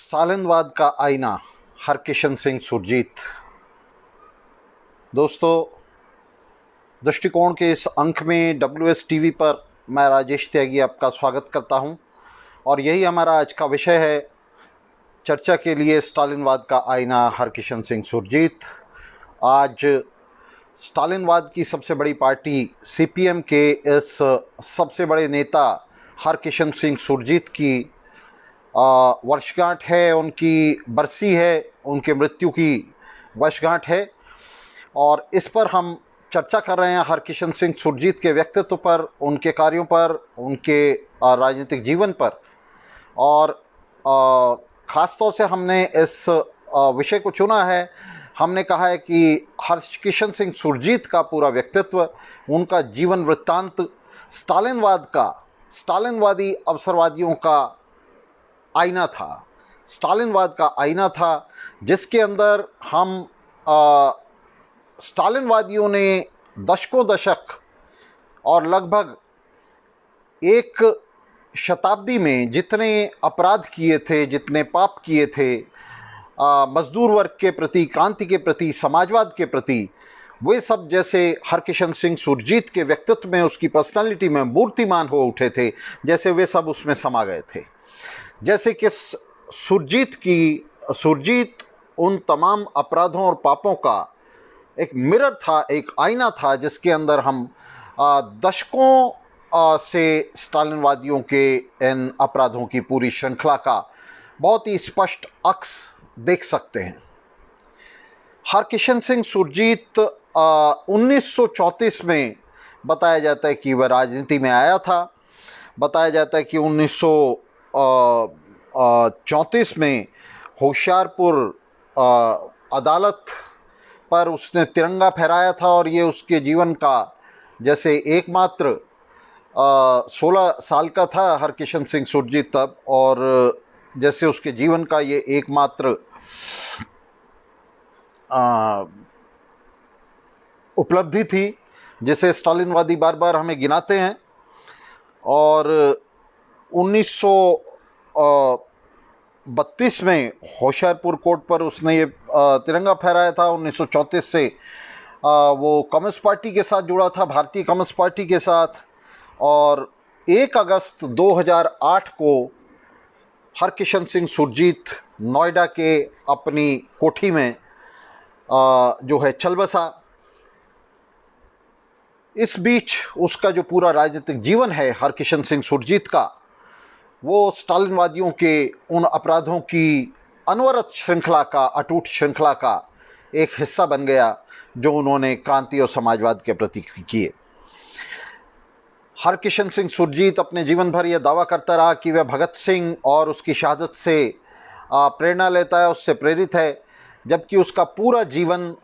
स्टालिनवाद का आईना, हरकिशन सिंह सुरजीत। दोस्तों, दृष्टिकोण के इस अंक में WS टीवी पर मैं राजेश त्यागी आपका स्वागत करता हूं और यही हमारा आज का विषय है चर्चा के लिए, स्टालिनवाद का आईना, हरकिशन सिंह सुरजीत। आज स्टालिनवाद की सबसे बड़ी पार्टी CPM के इस सबसे बड़े नेता हरकिशन सिंह सुरजीत की वर्षगांठ है, उनकी बरसी है, उनके मृत्यु की वर्षगांठ है और इस पर हम चर्चा कर रहे हैं हरकिशन सिंह सुरजीत के व्यक्तित्व पर, उनके कार्यों पर, उनके राजनीतिक जीवन पर। और ख़ास तौर से हमने इस विषय को चुना है। हमने कहा है कि हरकिशन सिंह सुरजीत का पूरा व्यक्तित्व, उनका जीवन वृत्तांत स्टालिनवादी अवसरवादियों का आईना था, स्टालिनवाद का आईना था, जिसके अंदर हम स्टालिनवादियों ने दशकों दशक और लगभग एक शताब्दी में जितने अपराध किए थे, जितने पाप किए थे मजदूर वर्ग के प्रति, क्रांति के प्रति, समाजवाद के प्रति, वे सब जैसे हरकिशन सिंह सुरजीत के व्यक्तित्व में, उसकी पर्सनालिटी में मूर्तिमान हो उठे थे, जैसे वे सब उसमें समा गए थे। जैसे कि सुरजीत उन तमाम अपराधों और पापों का एक मिरर था, एक आईना था, जिसके अंदर हम दशकों से स्टालिनवादियों के इन अपराधों की पूरी श्रृंखला का बहुत ही स्पष्ट अक्स देख सकते हैं। हरकिशन सिंह सुरजीत 1934 में बताया जाता है कि वह राजनीति में आया था। बताया जाता है कि 1934 में होशियारपुर अदालत पर उसने तिरंगा फहराया था और ये उसके जीवन का जैसे एकमात्र 16 साल का था हरकिशन सिंह सुरजीत तब, और जैसे उसके जीवन का ये एकमात्र उपलब्धि थी जिसे स्टालिनवादी बार बार हमें गिनाते हैं। और 1932 में होशियारपुर कोर्ट पर उसने ये तिरंगा फहराया था। 1934 से वो कम्युनिस्ट पार्टी के साथ जुड़ा था, भारतीय कम्युनिस्ट पार्टी के साथ। और 1 अगस्त 2008 को हरकिशन सिंह सुरजीत नोएडा के अपनी कोठी में जो है चल बसा। इस बीच उसका जो पूरा राजनीतिक जीवन है हरकिशन सिंह सुरजीत का, वो स्टालिनवादियों के उन अपराधों की अनवरत श्रृंखला का, अटूट श्रृंखला का एक हिस्सा बन गया जो उन्होंने क्रांति और समाजवाद के प्रति किए। हरकिशन सिंह सुरजीत अपने जीवन भर यह दावा करता रहा कि वह भगत सिंह और उसकी शहादत से प्रेरणा लेता है, उससे प्रेरित है, जबकि उसका पूरा जीवन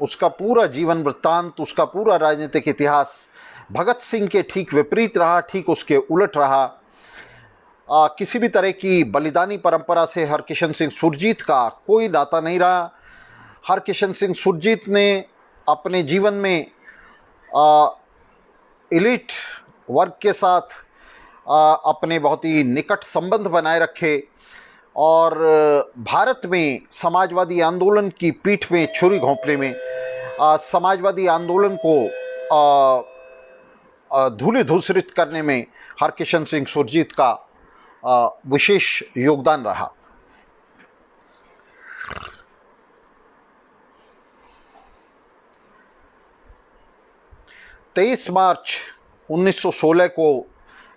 वृत्तांत, उसका पूरा राजनीतिक इतिहास भगत सिंह के ठीक विपरीत रहा, ठीक उसके उलट रहा। किसी भी तरह की बलिदानी परंपरा से हरकिशन सिंह सुरजीत का कोई नाता नहीं रहा। हरकिशन सिंह सुरजीत ने अपने जीवन में एलिट वर्ग के साथ अपने बहुत ही निकट संबंध बनाए रखे और भारत में समाजवादी आंदोलन की पीठ में छुरी घोंपने में, समाजवादी आंदोलन को धूलिधूसरित करने में हरकिशन सिंह सुरजीत का विशेष योगदान रहा। तेईस मार्च 1916 को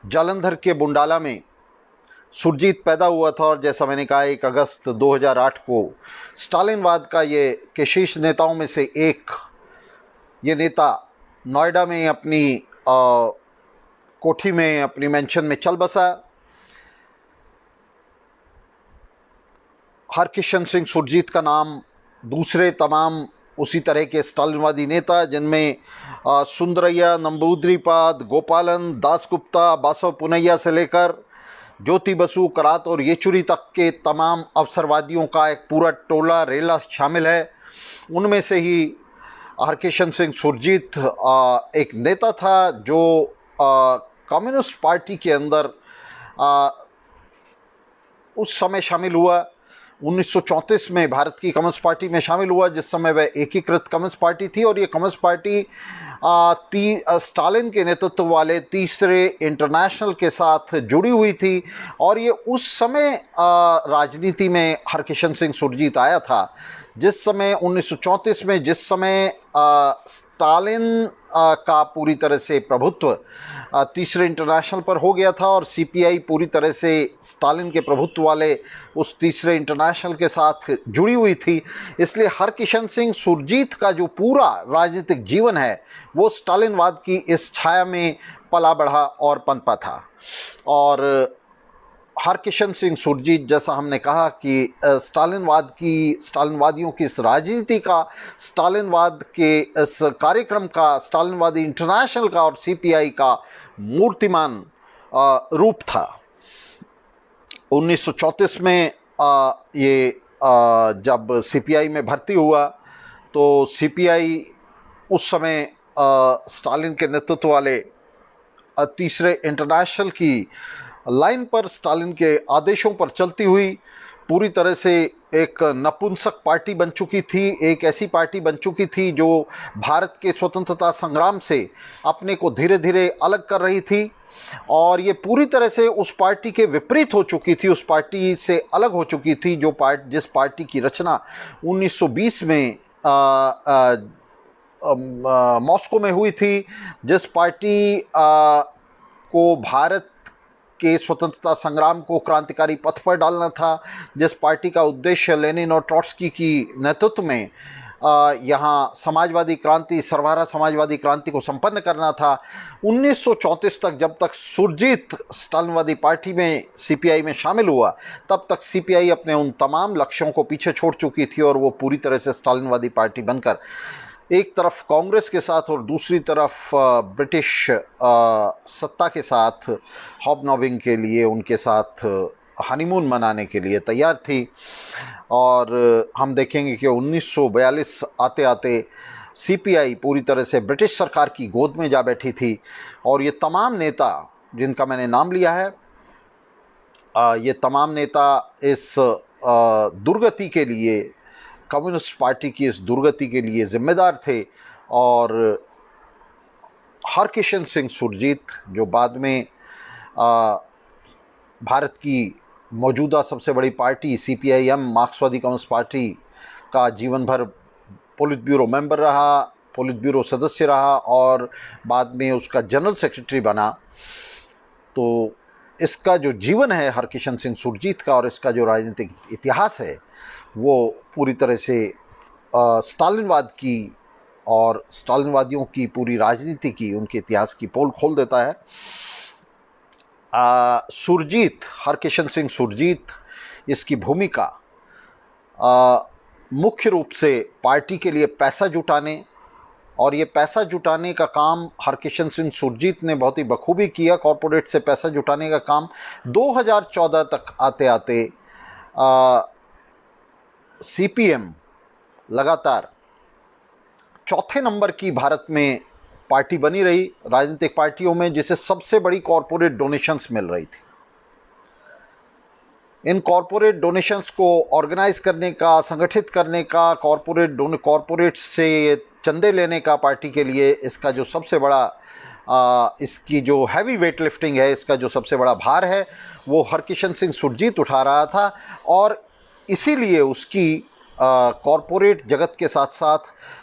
जालंधर के बुंडाला में सुरजीत पैदा हुआ था और जैसा मैंने कहा 1 अगस्त 2008 को स्टालिनवाद का के शीर्ष नेताओं में से एक ये नेता नोएडा में अपनी कोठी में, अपनी मेंशन में चल बसा। हरकिशन सिंह सुरजीत का नाम दूसरे तमाम उसी तरह के स्टालिनवादी नेता, जिनमें सुंदरैया, नंबूद्रीपाद, गोपालन, दासगुप्ता, बासव पुनैया से लेकर ज्योति बसु, करात और येचुरी तक के तमाम अवसरवादियों का एक पूरा टोला रेला शामिल है। उनमें से ही हरकिशन सिंह सुरजीत एक नेता था जो कम्युनिस्ट पार्टी के अंदर उस समय शामिल हुआ 1934 में भारत की कम्युनिस्ट पार्टी में शामिल हुआ, जिस समय वह एकीकृत कम्युनिस्ट पार्टी थी। और ये कम्युनिस्ट पार्टी स्टालिन के नेतृत्व वाले तीसरे इंटरनेशनल के साथ जुड़ी हुई थी। और ये उस समय राजनीति में हरकिशन सिंह सुरजीत आया था, जिस समय 1934 में, जिस समय स्टालिन का पूरी तरह से प्रभुत्व तीसरे इंटरनेशनल पर हो गया था और सीपीआई पूरी तरह से स्टालिन के प्रभुत्व वाले उस तीसरे इंटरनेशनल के साथ जुड़ी हुई थी। इसलिए हरकिशन सिंह सुरजीत का जो पूरा राजनीतिक जीवन है वो स्टालिनवाद की इस छाया में पला बढ़ा और पनपा था। और हरकिशन सिंह सुरजीत, जैसा हमने कहा कि स्टालिनवादियों की इस राजनीति का, स्टालिनवाद के इस कार्यक्रम का, स्टालिनवादी इंटरनेशनल का और सीपीआई का मूर्तिमान रूप था। 1934 में ये जब सीपीआई में भर्ती हुआ तो सीपीआई उस समय स्टालिन के नेतृत्व वाले तीसरे इंटरनेशनल की लाइन पर, स्टालिन के आदेशों पर चलती हुई पूरी तरह से एक नपुंसक पार्टी बन चुकी थी। एक ऐसी पार्टी बन चुकी थी जो भारत के स्वतंत्रता संग्राम से अपने को धीरे धीरे अलग कर रही थी। और ये पूरी तरह से उस पार्टी के विपरीत हो चुकी थी, उस पार्टी से अलग हो चुकी थी जिस पार्टी की रचना 1920 में मॉस्को में हुई थी, जिस पार्टी को भारत के स्वतंत्रता संग्राम को क्रांतिकारी पथ पर डालना था, जिस पार्टी का उद्देश्य लेनिन और ट्रॉट्स्की की नेतृत्व में यहाँ समाजवादी क्रांति, सर्वहारा समाजवादी क्रांति को संपन्न करना था। 1934 तक, जब तक सुरजीत स्टालिनवादी पार्टी में, सीपीआई में शामिल हुआ, तब तक सीपीआई अपने उन तमाम लक्ष्यों को पीछे छोड़ चुकी थी और वो पूरी तरह से स्टालिनवादी पार्टी बनकर एक तरफ कांग्रेस के साथ और दूसरी तरफ ब्रिटिश सत्ता के साथ हॉबनॉबिंग के लिए, उनके साथ हनीमून मनाने के लिए तैयार थी। और हम देखेंगे कि 1942 आते आते सीपीआई पूरी तरह से ब्रिटिश सरकार की गोद में जा बैठी थी। और ये तमाम नेता जिनका मैंने नाम लिया है, ये तमाम नेता इस दुर्गति के लिए, कम्युनिस्ट पार्टी की इस दुर्गति के लिए जिम्मेदार थे। और हरकिशन सिंह सुरजीत, जो बाद में भारत की मौजूदा सबसे बड़ी पार्टी सीपीआईएम, मार्क्सवादी कम्युनिस्ट पार्टी का जीवन भर पोलित ब्यूरो मेंबर रहा, पोलित ब्यूरो सदस्य रहा और बाद में उसका जनरल सेक्रेटरी बना। तो इसका जो जीवन है हरकिशन सिंह सुरजीत का और इसका जो राजनीतिक इतिहास है वो पूरी तरह से स्टालिनवाद की और स्टालिनवादियों की पूरी राजनीति की, उनके इतिहास की पोल खोल देता है। सुरजीत, हरकिशन सिंह सुरजीत, इसकी भूमिका मुख्य रूप से पार्टी के लिए पैसा जुटाने, और ये पैसा जुटाने का काम हरकिशन सिंह सुरजीत ने बहुत ही बखूबी किया। कॉरपोरेट से पैसा जुटाने का काम 2014 तक आते आते सीपीएम लगातार चौथे नंबर की भारत में पार्टी बनी रही राजनीतिक पार्टियों में, जिसे सबसे बड़ी कॉरपोरेट डोनेशंस मिल रही थी। इन कॉरपोरेट डोनेशंस को ऑर्गेनाइज करने का, संगठित करने का, कॉरपोरेट से चंदे लेने का पार्टी के लिए इसका जो सबसे बड़ा इसकी जो हैवी वेट लिफ्टिंग है, इसका जो सबसे बड़ा भार है, वो हरकिशन सिंह सुरजीत उठा रहा था। और इसीलिए उसकी कॉरपोरेट जगत के साथ साथ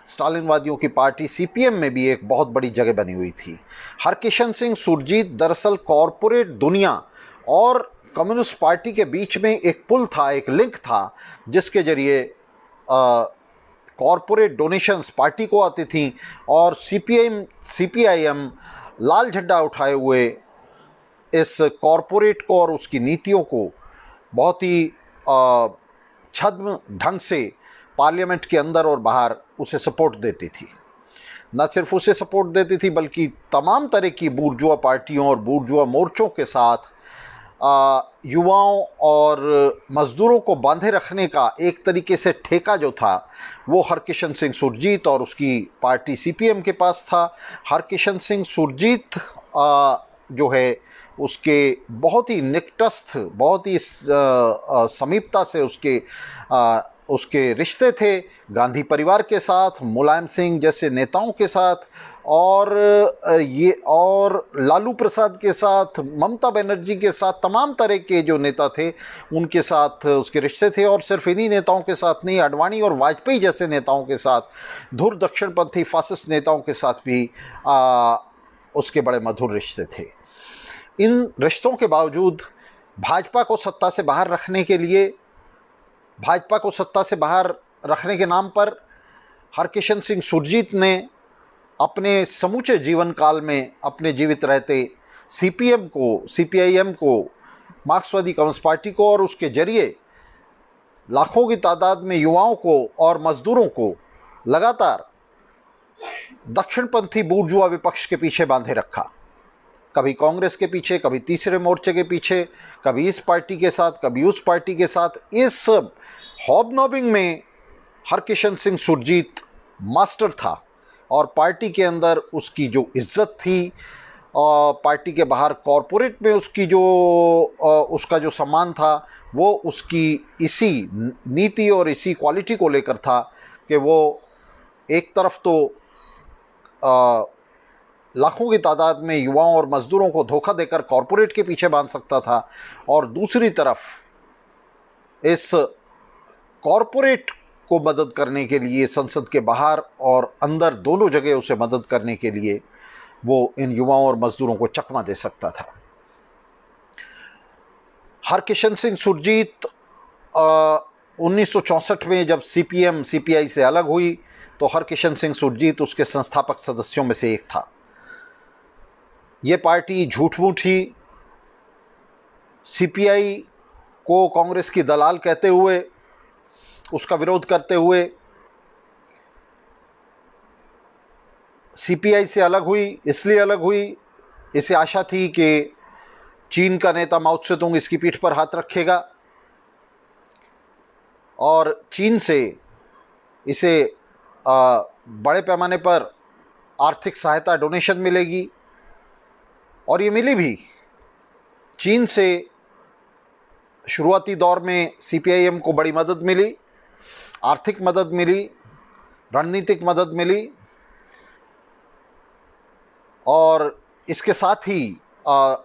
स्टालिनवादियों की पार्टी सीपीएम में भी एक बहुत बड़ी जगह बनी हुई थी। हरकिशन सिंह सुरजीत दरअसल कॉरपोरेट दुनिया और कम्युनिस्ट पार्टी के बीच में एक पुल था, एक लिंक था, जिसके जरिए कॉरपोरेट डोनेशंस पार्टी को आती थी और सीपीआईएम लाल झंडा उठाए हुए इस कॉरपोरेट को और उसकी नीतियों को बहुत ही छद्म ढंग से पार्लियामेंट के अंदर और बाहर उसे सपोर्ट देती थी। न सिर्फ उसे सपोर्ट देती थी बल्कि तमाम तरह की बूर्जुआ पार्टियों और बूर्जुआ मोर्चों के साथ युवाओं और मजदूरों को बांधे रखने का एक तरीके से ठेका जो था वो हरकिशन सिंह सुरजीत और उसकी पार्टी सीपीएम के पास था। हरकिशन सिंह सुरजीत जो है उसके बहुत ही निकटस्थ, बहुत ही समीपता से उसके रिश्ते थे गांधी परिवार के साथ, मुलायम सिंह जैसे नेताओं के साथ, और लालू प्रसाद के साथ, ममता बनर्जी के साथ, तमाम तरह के जो नेता थे उनके साथ उसके रिश्ते थे। और सिर्फ इन्हीं नेताओं के साथ नहीं, आडवाणी और वाजपेयी जैसे नेताओं के साथ, धुर दक्षिणपंथी फासिस्ट नेताओं के साथ भी उसके बड़े मधुर रिश्ते थे। इन रिश्तों के बावजूद भाजपा को सत्ता से बाहर रखने के लिए, भाजपा को सत्ता से बाहर रखने के नाम पर हरकिशन सिंह सुरजीत ने अपने समूचे जीवन काल में, अपने जीवित रहते सीपीएम को, सीपीआईएम को, मार्क्सवादी कम्युनिस्ट पार्टी को और उसके जरिए लाखों की तादाद में युवाओं को और मजदूरों को लगातार दक्षिणपंथी बूर्जुआ विपक्ष के पीछे बांधे रखा। कभी कांग्रेस के पीछे, कभी तीसरे मोर्चे के पीछे, कभी इस पार्टी के साथ, कभी उस पार्टी के साथ। इस हॉबनॉबिंग में हरकिशन सिंह सुरजीत मास्टर था और पार्टी के अंदर उसकी जो इज्जत थी और पार्टी के बाहर कॉरपोरेट में उसकी जो उसका जो सम्मान था, वो उसकी इसी नीति और इसी क्वालिटी को लेकर था कि वो एक तरफ तो लाखों की तादाद में युवाओं और मजदूरों को धोखा देकर कॉरपोरेट के पीछे बांध सकता था, और दूसरी तरफ इस कॉरपोरेट को मदद करने के लिए संसद के बाहर और अंदर दोनों जगह उसे मदद करने के लिए वो इन युवाओं और मजदूरों को चकमा दे सकता था। हरकिशन सिंह सुरजीत 1964 में जब सीपीएम सीपीआई से अलग हुई तो हरकिशन सिंह सुरजीत उसके संस्थापक सदस्यों में से एक था। ये पार्टी झूठ-मूठ ही सीपीआई को कांग्रेस की दलाल कहते हुए, उसका विरोध करते हुए सीपीआई से अलग हुई। इसलिए अलग हुई, इसे आशा थी कि चीन का नेता माओ त्से-तुंग इसकी पीठ पर हाथ रखेगा और चीन से इसे बड़े पैमाने पर आर्थिक सहायता, डोनेशन मिलेगी, और ये मिली भी। चीन से शुरुआती दौर में सीपीआईएम को बड़ी मदद मिली, आर्थिक मदद मिली, रणनीतिक मदद मिली, और इसके साथ ही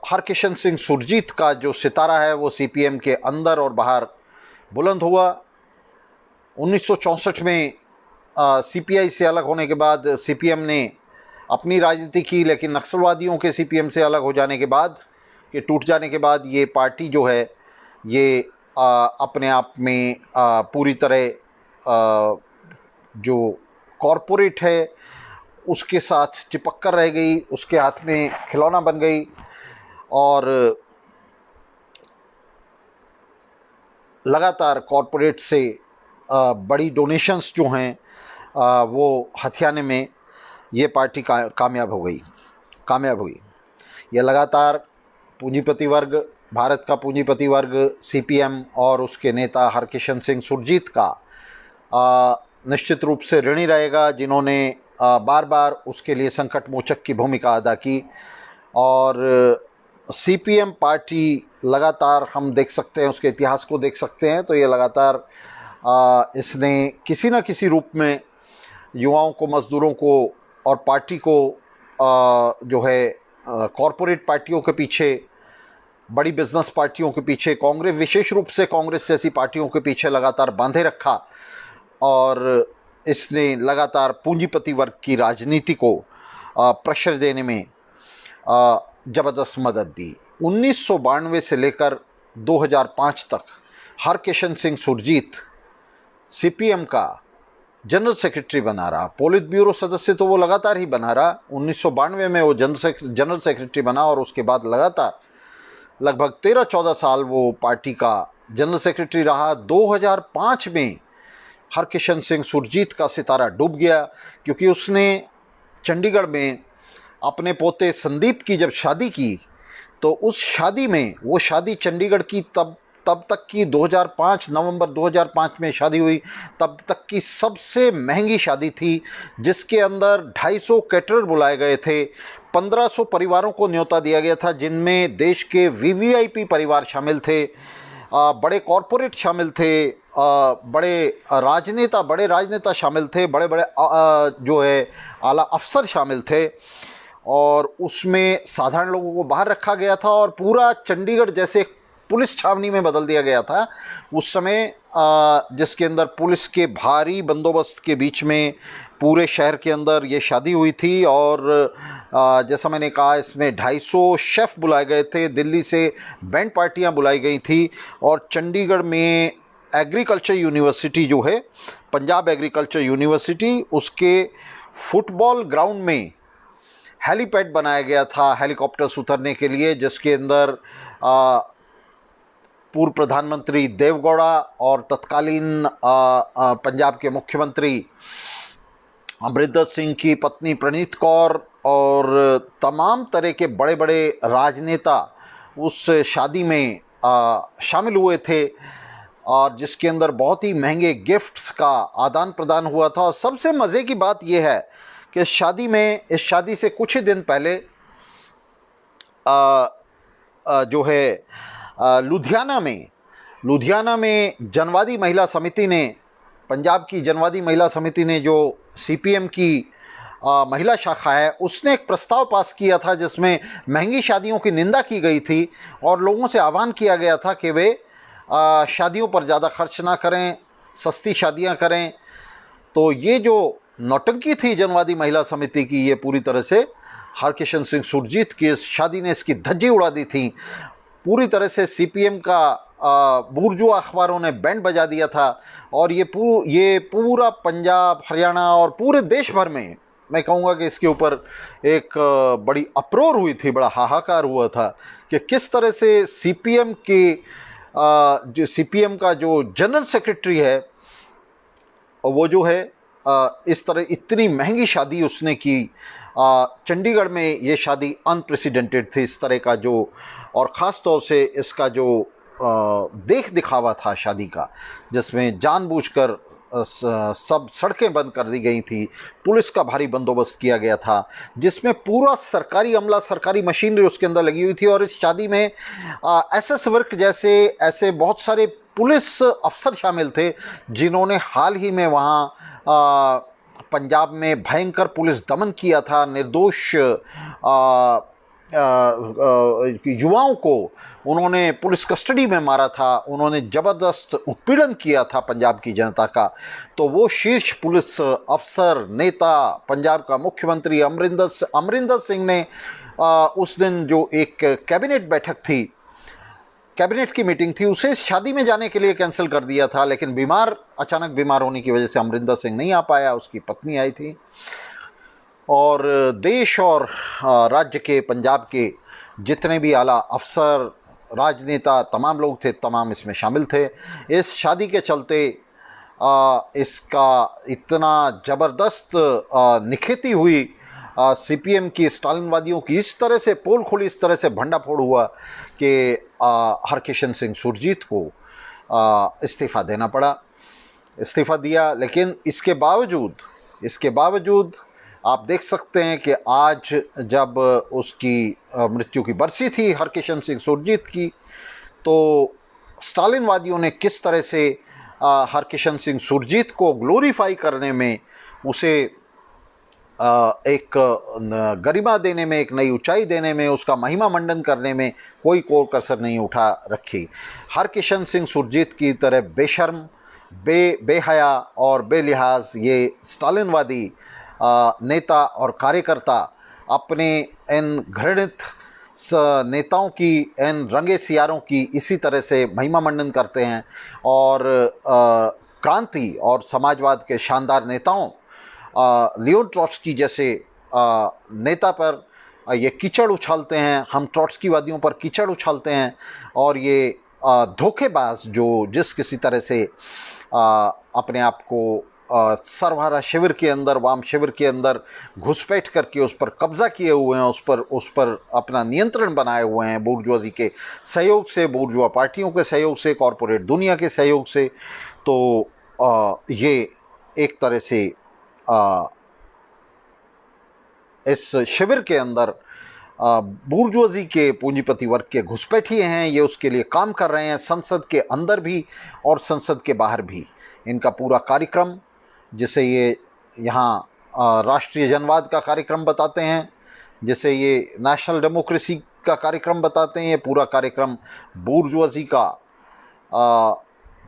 हरकिशन सिंह सुरजीत का जो सितारा है वो सीपीएम के अंदर और बाहर बुलंद हुआ। 1964 में सीपीआई से अलग होने के बाद सीपीएम ने अपनी राजनीति की, लेकिन नक्सलवादियों के सीपीएम से अलग हो जाने के बाद, कि टूट जाने के बाद, ये पार्टी जो है ये अपने आप में पूरी तरह जो कॉरपोरेट है उसके साथ चिपक कर रह गई, उसके हाथ में खिलौना बन गई, और लगातार कॉरपोरेट से बड़ी डोनेशंस जो हैं वो हथियाने में ये पार्टी कामयाब हुई। ये लगातार पूंजीपति वर्ग, भारत का पूंजीपति वर्ग, सीपीएम और उसके नेता हरकिशन सिंह सुरजीत का निश्चित रूप से ऋणी रहेगा, जिन्होंने बार बार उसके लिए संकट मोचक की भूमिका अदा की। और सीपीएम पार्टी लगातार, हम देख सकते हैं, उसके इतिहास को देख सकते हैं, तो ये लगातार इसने किसी न किसी रूप में युवाओं को, मजदूरों को और पार्टी को जो है कॉरपोरेट पार्टियों के पीछे, बड़ी बिजनेस पार्टियों के पीछे, कांग्रेस, विशेष रूप से कांग्रेस जैसी पार्टियों के पीछे लगातार बांधे रखा, और इसने लगातार पूंजीपति वर्ग की राजनीति को प्रेशर देने में ज़बरदस्त मदद दी। 1992 से लेकर 2005 तक हरकिशन सिंह सुरजीत सीपीएम का जनरल सेक्रेटरी बना रहा। पोलित ब्यूरो सदस्य तो वो लगातार ही बना रहा। 1992 में वो जनरल सेक्रेटरी बना और उसके बाद लगातार लगभग 13-14 साल वो पार्टी का जनरल सेक्रेटरी रहा। 2005 में हरकिशन सिंह सुरजीत का सितारा डूब गया, क्योंकि उसने चंडीगढ़ में अपने पोते संदीप की जब शादी की, तो उस शादी में, वो शादी चंडीगढ़ की तब तब तक की 2005 नवंबर 2005 में शादी हुई, तब तक की सबसे महंगी शादी थी, जिसके अंदर 250 कैटरर बुलाए गए थे, 1500 परिवारों को न्योता दिया गया था, जिनमें देश के वीवीआईपी परिवार शामिल थे, बड़े कॉरपोरेट शामिल थे, बड़े राजनेता शामिल थे, बड़े बड़े जो है आला अफसर शामिल थे, और उसमें साधारण लोगों को बाहर रखा गया था और पूरा चंडीगढ़ जैसे पुलिस छावनी में बदल दिया गया था उस समय, जिसके अंदर पुलिस के भारी बंदोबस्त के बीच में पूरे शहर के अंदर ये शादी हुई थी। और जैसा मैंने कहा, इसमें 250 शेफ़ बुलाए गए थे, दिल्ली से बैंड पार्टियां बुलाई गई थी, और चंडीगढ़ में एग्रीकल्चर यूनिवर्सिटी जो है, पंजाब एग्रीकल्चर यूनिवर्सिटी, उसके फुटबॉल ग्राउंड में हेलीपैड बनाया गया था हेलीकॉप्टर्स उतरने के लिए, जिसके अंदर पूर्व प्रधानमंत्री देवगौड़ा और तत्कालीन पंजाब के मुख्यमंत्री अमरिंदर सिंह की पत्नी प्रणीत कौर और तमाम तरह के बड़े बड़े राजनेता उस शादी में शामिल हुए थे, और जिसके अंदर बहुत ही महंगे गिफ्ट्स का आदान प्रदान हुआ था। और सबसे मज़े की बात यह है कि इस शादी से कुछ ही दिन पहले जो है लुधियाना में जनवादी महिला समिति ने, पंजाब की जनवादी महिला समिति ने, जो सीपीएम की महिला शाखा है, उसने एक प्रस्ताव पास किया था जिसमें महंगी शादियों की निंदा की गई थी और लोगों से आह्वान किया गया था कि वे शादियों पर ज़्यादा खर्च ना करें, सस्ती शादियां करें। तो ये जो नौटंकी थी जनवादी महिला समिति की, ये पूरी तरह से हरकिशन सिंह सुरजीत की इस शादी ने इसकी धज्जी उड़ा दी थी। पूरी तरह से सीपीएम का बुर्जुआ अखबारों ने बैंड बजा दिया था, और ये पूरा पंजाब, हरियाणा और पूरे देश भर में मैं कहूँगा कि इसके ऊपर एक बड़ी अप्रोर हुई थी, बड़ा हाहाकार हुआ था कि किस तरह से सीपीएम का जो जनरल सेक्रेटरी है, वो जो है इस तरह इतनी महंगी शादी उसने की। चंडीगढ़ में ये शादी अनप्रेसिडेंटेड थी इस तरह का जो, और ख़ास तौर से इसका जो देख दिखावा था शादी का, जिसमें जानबूझकर सब सड़कें बंद कर दी गई थी, पुलिस का भारी बंदोबस्त किया गया था, जिसमें पूरा सरकारी अमला, सरकारी मशीनरी उसके अंदर लगी हुई थी। और इस शादी में एसएस वर्क जैसे ऐसे बहुत सारे पुलिस अफसर शामिल थे, जिन्होंने हाल ही में वहाँ पंजाब में भयंकर पुलिस दमन किया था, निर्दोष युवाओं को उन्होंने पुलिस कस्टडी में मारा था, उन्होंने ज़बरदस्त उत्पीड़न किया था पंजाब की जनता का। तो वो शीर्ष पुलिस अफसर, नेता, पंजाब का मुख्यमंत्री अमरिंदर सिंह ने उस दिन जो एक कैबिनेट की मीटिंग थी, उसे शादी में जाने के लिए कैंसिल कर दिया था, लेकिन अचानक बीमार होने की वजह से अमरिंदर सिंह नहीं आ पाया, उसकी पत्नी आई थी। और देश और राज्य के, पंजाब के जितने भी आला अफसर, राजनेता, तमाम लोग थे, तमाम इसमें शामिल थे। इस शादी के चलते इसका इतना ज़बरदस्त निखेती हुई सीपीएम की, स्टालिनवादियों की, इस तरह से पोल खुली, इस तरह से भंडाफोड़ हुआ कि हरकिशन सिंह सुरजीत को इस्तीफ़ा देना पड़ा। इस्तीफ़ा दिया, लेकिन इसके बावजूद आप देख सकते हैं कि आज जब उसकी मृत्यु की बरसी थी हरकिशन सिंह सुरजीत की, तो स्टालिनवादियों ने किस तरह से हरकिशन सिंह सुरजीत को ग्लोरीफाई करने में, उसे एक गरिमा देने में, एक नई ऊंचाई देने में, उसका महिमा मंडन करने में कोई कोर कसर नहीं उठा रखी। हरकिशन सिंह सुरजीत की तरह बेशर्म, बेहया और बेलिहाज ये स्टालिनवादी नेता और कार्यकर्ता अपने इन घृणित नेताओं की, इन रंगे सियारों की इसी तरह से महिमा मंडन करते हैं, और क्रांति और समाजवाद के शानदार नेताओं लियोन ट्रॉट्स्की जैसे नेता पर ये कीचड़ उछालते हैं, हम ट्रॉट्स्कीवादियों पर कीचड़ उछालते हैं, और ये धोखेबाज जो जिस किसी तरह से अपने आप को सर्वहारा शिविर के अंदर, वाम शिविर के अंदर घुसपैठ करके उस पर कब्जा किए हुए हैं, उस पर अपना नियंत्रण बनाए हुए हैं बुर्जुआजी के सहयोग से, बुर्जुआ पार्टियों के सहयोग से, कॉरपोरेट दुनिया के सहयोग से। तो ये एक तरह से इस शिविर के अंदर बुर्जुआजी के पूंजीपति वर्ग के घुसपैठिए हैं, ये उसके लिए काम कर रहे हैं, संसद के अंदर भी और संसद के बाहर भी। इनका पूरा कार्यक्रम, जिसे ये यहाँ राष्ट्रीय जनवाद का कार्यक्रम बताते हैं, जिसे ये नेशनल डेमोक्रेसी का कार्यक्रम बताते हैं, ये पूरा कार्यक्रम बुर्जुआजी का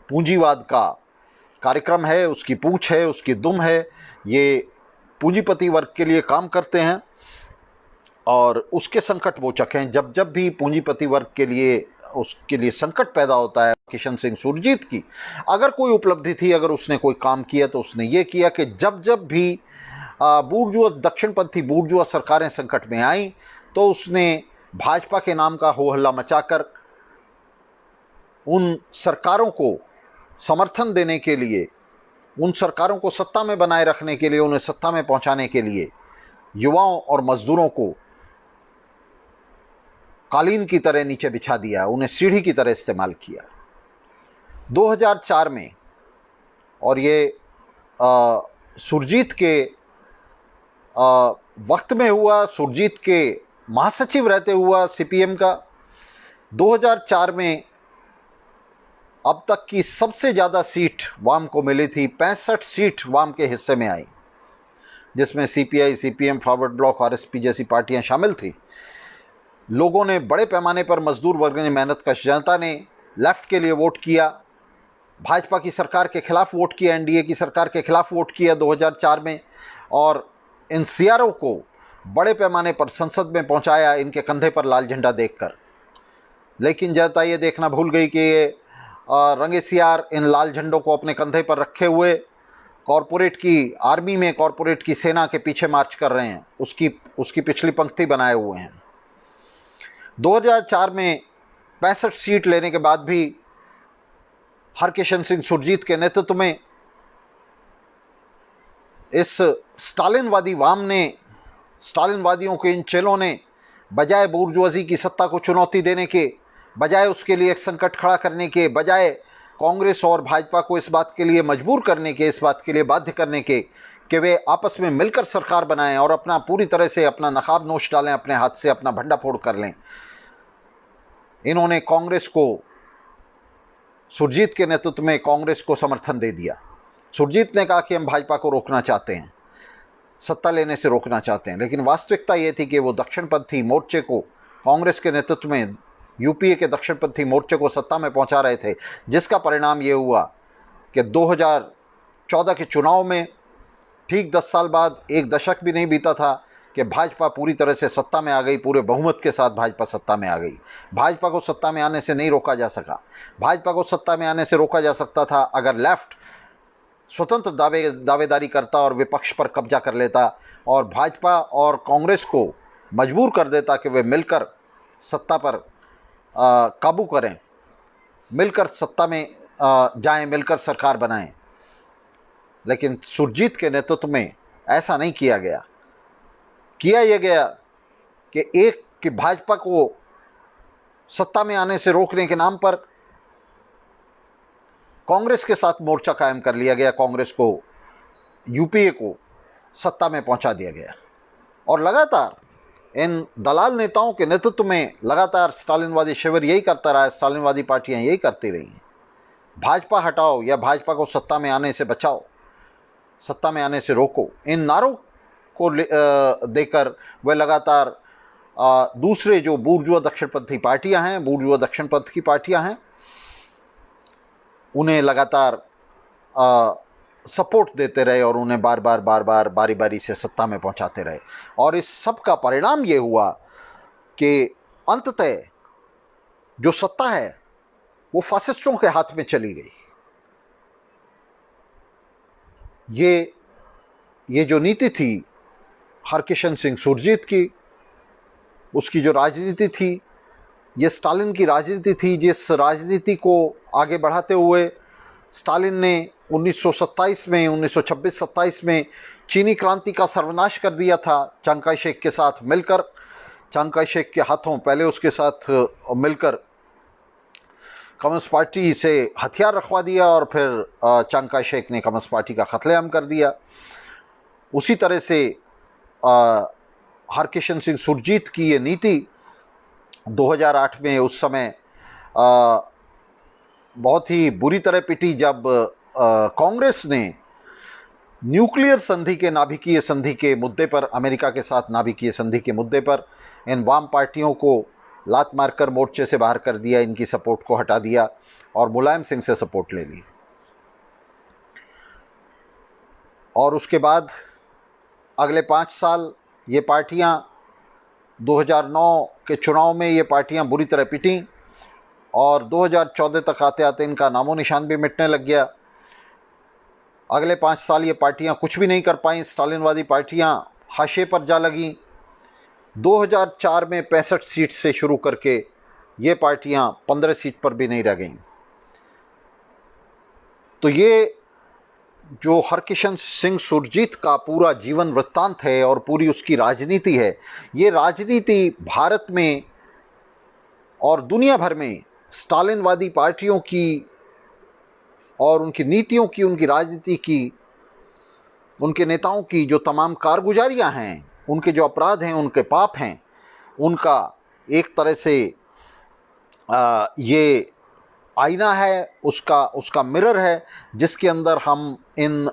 पूंजीवाद का कार्यक्रम है, उसकी पूंछ है, उसकी दुम है। ये पूंजीपति वर्ग के लिए काम करते हैं और उसके संकट मोचक हैं। जब जब भी पूंजीपति वर्ग के लिए उसके लिए संकट पैदा होता है, किशन सिंह सुरजीत की अगर कोई उपलब्धि थी, अगर उसने कोई काम किया, तो उसने ये किया कि जब जब भी बुर्जुआ दक्षिणपंथी बुर्जुआ सरकारें संकट में आई, तो उसने भाजपा के नाम का हो हल्ला मचाकर उन सरकारों को समर्थन देने के लिए, उन सरकारों को सत्ता में बनाए रखने के लिए, उन्हें सत्ता में पहुंचाने के लिए युवाओं और मजदूरों को कालीन की तरह नीचे बिछा दिया, उन्हें सीढ़ी की तरह इस्तेमाल किया। 2004 में, और ये सुरजीत के वक्त में हुआ, सुरजीत के महासचिव रहते हुआ सीपीएम का। 2004 में अब तक की सबसे ज़्यादा सीट वाम को मिली थी, 65 सीट वाम के हिस्से में आई, जिसमें CPI, CPM, forward block, RSP जैसी पार्टियां शामिल थी। लोगों ने बड़े पैमाने पर, मजदूर वर्ग ने, मेहनतकश जनता ने लेफ्ट के लिए वोट किया, भाजपा की सरकार के खिलाफ वोट किया, एनडीए की सरकार के खिलाफ वोट किया 2004 में, और इन सीआरओ को बड़े पैमाने पर संसद में पहुंचाया इनके कंधे पर लाल झंडा देखकर। लेकिन जनता ये देखना भूल गई कि ये रंगे सीआर इन लाल झंडों को अपने कंधे पर रखे हुए कॉरपोरेट की आर्मी में, कॉरपोरेट की सेना के पीछे मार्च कर रहे हैं, उसकी पिछली पंक्ति बनाए हुए हैं। 2004 में 65 सीट लेने के बाद भी हरकिशन सिंह सुरजीत के नेतृत्व में इस स्टालिनवादी वाम ने, स्टालिनवादियों के इन चेलों ने, बजाय बुर्जुआजी की सत्ता को चुनौती देने के, बजाय उसके लिए एक संकट खड़ा करने के, बजाय कांग्रेस और भाजपा को इस बात के लिए मजबूर करने के, इस बात के लिए बाध्य करने के कि वे आपस में मिलकर सरकार बनाएं और अपना पूरी तरह से अपना नकाब नोच डालें, अपने हाथ से अपना भंडाफोड़ कर लें, इन्होंने कांग्रेस को, सुरजीत के नेतृत्व में कांग्रेस को समर्थन दे दिया। सुरजीत ने कहा कि हम भाजपा को रोकना चाहते हैं, सत्ता लेने से रोकना चाहते हैं, लेकिन वास्तविकता ये थी कि वो दक्षिणपंथी मोर्चे को, कांग्रेस के नेतृत्व में यूपीए के दक्षिणपंथी मोर्चे को सत्ता में पहुंचा रहे थे, जिसका परिणाम ये हुआ कि 2014 के चुनाव में ठीक 10 साल बाद, एक दशक भी नहीं बीता था कि भाजपा पूरी तरह से सत्ता में आ गई, पूरे बहुमत के साथ भाजपा सत्ता में आ गई। भाजपा को सत्ता में आने से नहीं रोका जा सका। भाजपा को सत्ता में आने से रोका जा सकता था अगर लेफ्ट स्वतंत्र दावेदारी करता और विपक्ष पर कब्जा कर लेता और भाजपा और कांग्रेस को मजबूर कर देता कि वे मिलकर सत्ता पर काबू करें, मिलकर सत्ता में जाएं, मिलकर सरकार बनाएं। लेकिन सुरजीत के नेतृत्व में ऐसा नहीं किया गया। किया यह गया कि भाजपा को सत्ता में आने से रोकने के नाम पर कांग्रेस के साथ मोर्चा कायम कर लिया गया, कांग्रेस को, यूपीए को सत्ता में पहुंचा दिया गया। और लगातार इन दलाल नेताओं के नेतृत्व में लगातार स्टालिनवादी शिविर यही करता रहा, स्टालिनवादी पार्टियां यही करती रही हैं। भाजपा हटाओ या भाजपा को सत्ता में आने से बचाओ, सत्ता में आने से रोको, इन नारों को देकर वे लगातार दूसरे जो बुर्जुआ दक्षिणपंथी पार्टियां हैं, बुर्जुआ दक्षिणपंथ की पार्टियां हैं, उन्हें लगातार सपोर्ट देते रहे और उन्हें बार बार बारी बारी से सत्ता में पहुंचाते रहे। और इस सब का परिणाम ये हुआ कि अंततः जो सत्ता है वो फासिस्टों के हाथ में चली गई। ये जो नीति थी हरकिशन सिंह सुरजीत की, उसकी जो राजनीति थी, ये स्टालिन की राजनीति थी, जिस राजनीति को आगे बढ़ाते हुए स्टालिन ने 1927 में 1926-27 में चीनी क्रांति का सर्वनाश कर दिया था चांग काई शेक के साथ मिलकर। चांग काई शेक के हाथों पहले उसके साथ मिलकर कम्युनिस्ट पार्टी से हथियार रखवा दिया और फिर चांग काई शेक ने कम्युनिस्ट पार्टी का कत्लेआम कर दिया। उसी तरह से हरकिशन सिंह सुरजीत की ये नीति 2008 में उस समय बहुत ही बुरी तरह पिटी जब कांग्रेस ने न्यूक्लियर संधि के नाभिकीय संधि के मुद्दे पर, अमेरिका के साथ नाभिकीय संधि के मुद्दे पर इन वाम पार्टियों को लात मारकर मोर्चे से बाहर कर दिया, इनकी सपोर्ट को हटा दिया और मुलायम सिंह से सपोर्ट ले ली। और उसके बाद अगले 5 साल ये पार्टियां 2009 के चुनाव में ये पार्टियां बुरी तरह पिटी और 2014 तक आते आते इनका नामो निशान भी मिटने लग गया। अगले 5 साल ये पार्टियां कुछ भी नहीं कर पाईं, स्टालिनवादी पार्टियां हाशिए पर जा लगीं। 2004 में 65 सीट से शुरू करके ये पार्टियां 15 सीट पर भी नहीं रह गईं। तो ये जो हरकिशन सिंह सुरजीत का पूरा जीवन वृत्तांत है और पूरी उसकी राजनीति है, ये राजनीति भारत में और दुनिया भर में स्टालिनवादी पार्टियों की और उनकी नीतियों की, उनकी राजनीति की, उनके नेताओं की जो तमाम कारगुजारियां हैं, उनके जो अपराध हैं, उनके पाप हैं, उनका एक तरह से ये आईना है, उसका मिरर है, जिसके अंदर हम इन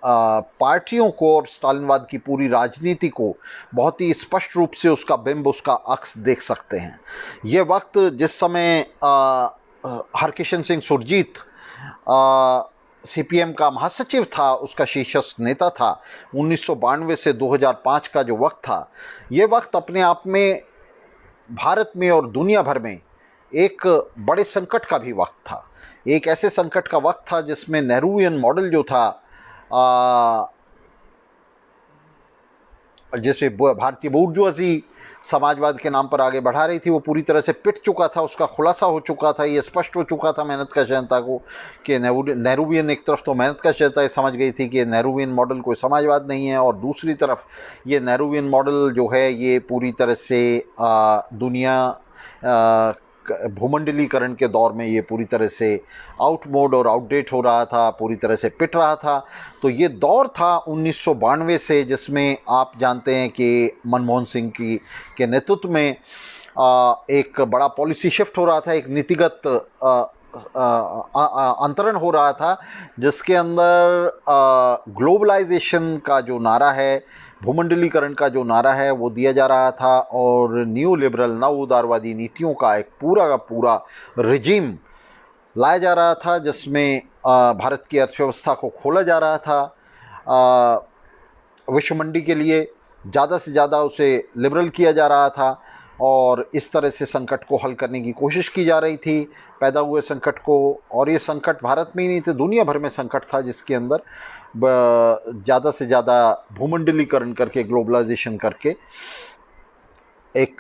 पार्टियों को और स्टालिनवाद की पूरी राजनीति को बहुत ही स्पष्ट रूप से उसका बिंब, उसका अक्स देख सकते हैं। ये वक्त जिस समय हरकिशन सिंह सुरजीत सीपीएम का महासचिव था, उसका शीर्षस्थ नेता था, 1992 से 2005 का जो वक्त था, ये वक्त अपने आप में भारत में और दुनिया भर में एक बड़े संकट का भी वक्त था। एक ऐसे संकट का वक्त था जिसमें नेहरूवियन मॉडल जो था, जैसे भारतीय बूर्जुआजी समाजवाद के नाम पर आगे बढ़ा रही थी, वो पूरी तरह से पिट चुका था, उसका खुलासा हो चुका था, ये स्पष्ट हो चुका था मेहनतकश जनता को कि नेहरूवियन एक तरफ तो मेहनतकश जनता ये समझ गई थी कि नेहरूवियन मॉडल कोई समाजवाद नहीं है, और दूसरी तरफ ये नेहरूवियन मॉडल जो है ये पूरी तरह से दुनिया भूमंडलीकरण के दौर में ये पूरी तरह से आउटमोड और आउटडेट हो रहा था, पूरी तरह से पिट रहा था। तो ये दौर था 1992 से, जिसमें आप जानते हैं कि मनमोहन सिंह के नेतृत्व में एक बड़ा पॉलिसी शिफ्ट हो रहा था, एक नीतिगत अंतरण हो रहा था, जिसके अंदर ग्लोबलाइजेशन का जो नारा है, भूमंडलीकरण का जो नारा है, वो दिया जा रहा था, और न्यू लिबरल, नव उदारवादी नीतियों का एक पूरा का पूरा रिजीम लाया जा रहा था, जिसमें भारत की अर्थव्यवस्था को खोला जा रहा था, विश्व मंडी के लिए ज़्यादा से ज़्यादा उसे लिबरल किया जा रहा था, और इस तरह से संकट को हल करने की कोशिश की जा रही थी, पैदा हुए संकट को। और ये संकट भारत में ही नहीं थे, दुनिया भर में संकट था, जिसके अंदर ज़्यादा से ज़्यादा भूमंडलीकरण करके, ग्लोबलाइजेशन करके एक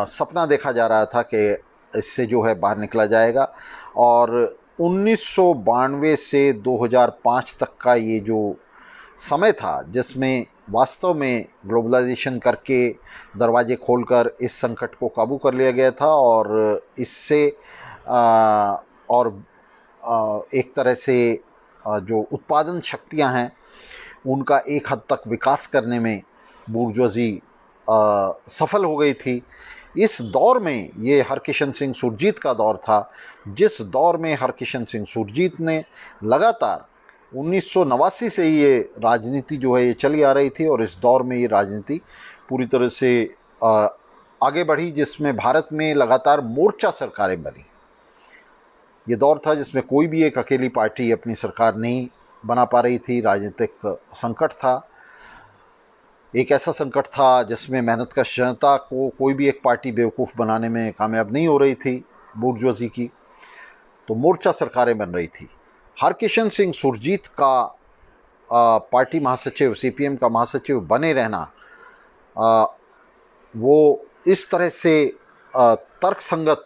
सपना देखा जा रहा था कि इससे जो है बाहर निकला जाएगा। और 1992 से 2005 तक का ये जो समय था, जिसमें वास्तव में ग्लोबलाइजेशन करके, दरवाजे खोलकर इस संकट को काबू कर लिया गया था, और इससे एक तरह से जो उत्पादन शक्तियां हैं उनका एक हद तक विकास करने में बूर्जुआजी सफल हो गई थी। इस दौर में ये हरकिशन सिंह सुरजीत का दौर था, जिस दौर में हरकिशन सिंह सुरजीत ने लगातार 1989 से ये राजनीति जो है ये चली आ रही थी, और इस दौर में ये राजनीति पूरी तरह से आगे बढ़ी, जिसमें भारत में लगातार मोर्चा सरकारें बनी। ये दौर था जिसमें कोई भी एक अकेली पार्टी अपनी सरकार नहीं बना पा रही थी, राजनीतिक संकट था, एक ऐसा संकट था जिसमें मेहनतकश जनता को कोई भी एक पार्टी बेवकूफ़ बनाने में कामयाब नहीं हो रही थी बूर्जुआजी की, तो मोर्चा सरकारें बन रही थी। हरकिशन सिंह सुरजीत का पार्टी महासचिव, सीपीएम का महासचिव बने रहना, वो इस तरह से तर्कसंगत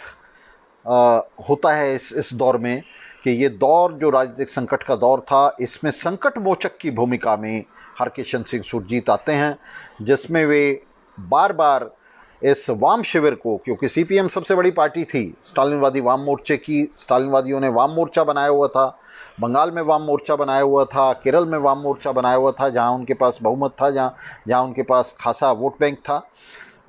होता है इस दौर में कि ये दौर जो राजनीतिक संकट का दौर था, इसमें संकट मोचक की भूमिका में हरकिशन सिंह सुरजीत आते हैं, जिसमें वे बार बार इस वाम शिविर को, क्योंकि सीपीएम सबसे बड़ी पार्टी थी स्टालिनवादी वाम मोर्चे की, स्टालिनवादियों ने वाम मोर्चा बनाया हुआ था, बंगाल में वाम मोर्चा बनाया हुआ था, केरल में वाम मोर्चा बनाया हुआ था, जहां उनके पास बहुमत था, जहां उनके पास खासा वोट बैंक था